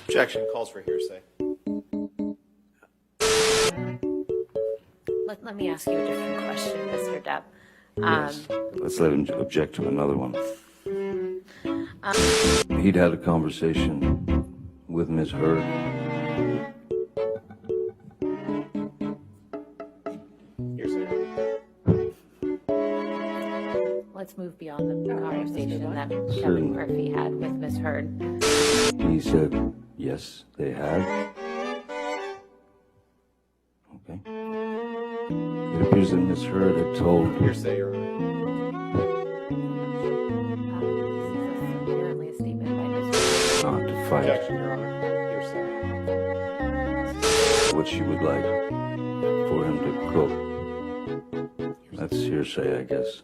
Objection calls for hearsay. Let me ask you a different question, Mr. Depp. Yes. Let's let him object to another one. He'd had a conversation with Ms. Hurd. Hearsay. Let's move beyond the conversation that Kevin Murphy had with Ms. Hurd. He said, yes, they had. Okay. It appears that Ms. Hurd had told... Hearsay, Your Honor. This is apparently a statement by Ms. Hurd. not to fight Objection, Your Honor. Hearsay. what she would like for him to cook. That's hearsay, I guess.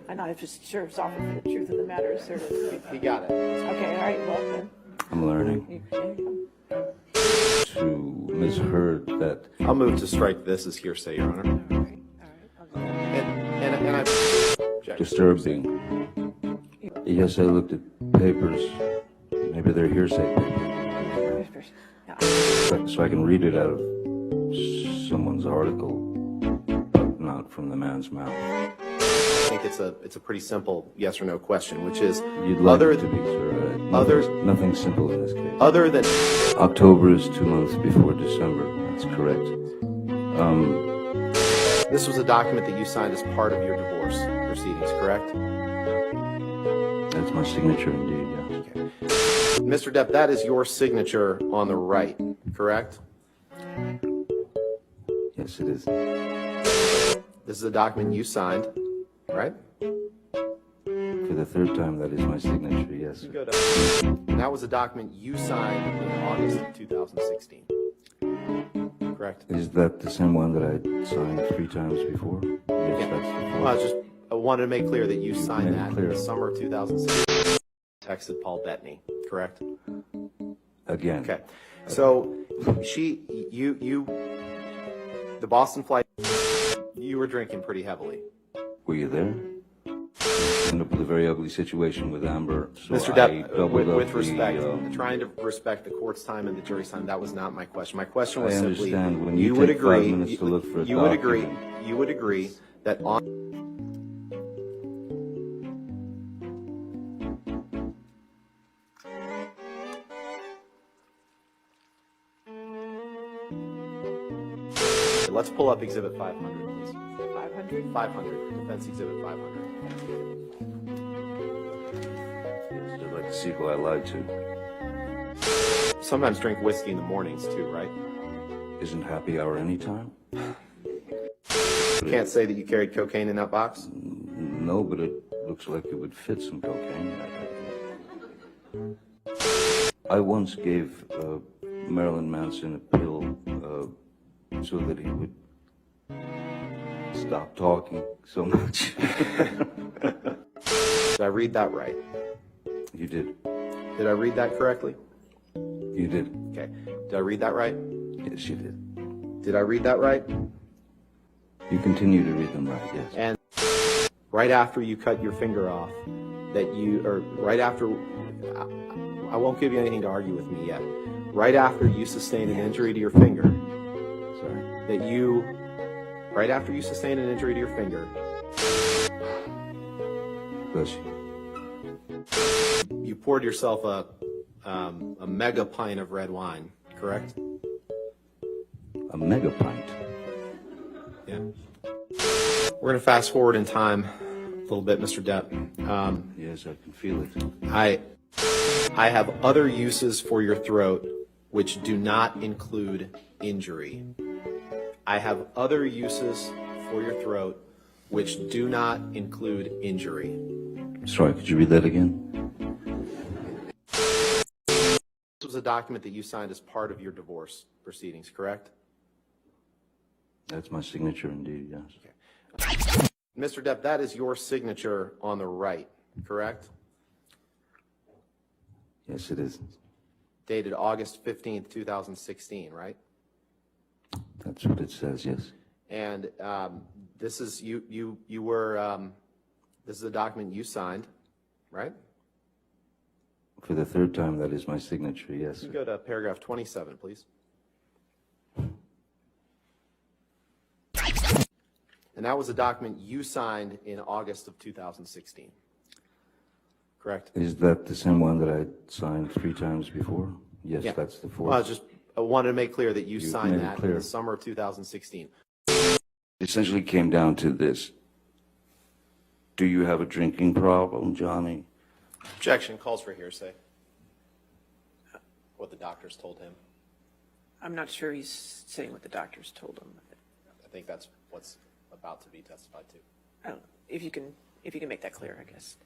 I know, if it's sheriff's office for the truth of the matter is certain. He got it. Okay, all right, well then. I'm learning to Ms. Hurd that I'll move to strike this as hearsay, Your Honor. All right, I'll go. And I object. disturbing. Yes, I looked at papers. Maybe they're hearsay papers. So I can read it out of someone's article, but not from the man's mouth. I think it's a pretty simple yes or no question, which is You'd like other it to be, sir. Nothing simple in this case. other than October is 2 months before December. That's correct. this was a document that you signed as part of your divorce proceedings, correct? That's my signature indeed, yes. Okay. Mr. Depp, that is your signature on the right, correct? Yes, it is. This is a document you signed, right? For the third time, that is my signature, yes. You go to, and that was a document you signed in August of 2016, correct? Is that the same one that I signed 3 times before? Yes, Yeah. that's the Well, fourth. I wanted to make clear that you signed made it that in clear. the summer of 2016. Texted ℍ𝕒𝕚𝕚, correct? Again. Okay. So the Boston flight, you were drinking pretty heavily. Were you there? Ended up with a very ugly situation with Amber. So Mr. I Depp, doubled with up respect, the, trying to respect the court's time and the jury's time, that was not my question. My question was I simply, understand. When you would take 5 agree, minutes to look for a you would agree, document. you would agree that on Let's pull up Exhibit 500, please. 500? 500, Defense Exhibit 500. Yes, I'd like to see who I lied to. Sometimes drink whiskey in the mornings too, right? Isn't happy hour anytime? Can't say that you carried cocaine in that box? No, but it looks like it would fit some cocaine. I once gave Marilyn Manson a pill so that he would stop talking so much. Did I read that right? You did. Did I read that correctly? You did. Okay. Did I read that right? Yes, you did. Did I read that right? You continue to read them right, yes. And right after you cut your finger off, right after, I won't give you anything to argue with me yet. Right after you sustained an injury to your finger, Sorry. right after you sustained an injury to your finger, Bless you. you poured yourself a mega pint of red wine, correct? A mega pint. Yeah. We're going to fast forward in time a little bit, Mr. Depp. Yes, I can feel it. I have other uses for your throat which do not include injury. I have other uses for your throat which do not include injury. Sorry, could you read that again? This was a document that you signed as part of your divorce proceedings, correct? That's my signature indeed, yes. Okay. Mr. Depp, that is your signature on the right, correct? Yes, it is. Dated August 15th, 2016, right? That's what it says, yes. And this is this is a document you signed, right? For the third time, that is my signature, yes. You go to paragraph 27, please. And that was a document you signed in August of 2016. Correct? Is that the same one that I signed 3 times before? Yes, Yeah. that's the fourth. Well, I wanted to make clear that you You signed made it that in clear. the summer of 2016. Essentially came down to this. Do you have a drinking problem, Johnny? Objection calls for hearsay. What the doctors told him. I'm not sure he's saying what the doctors told him. I think that's what's about to be testified to. I don't know. If you can make that clear, I guess.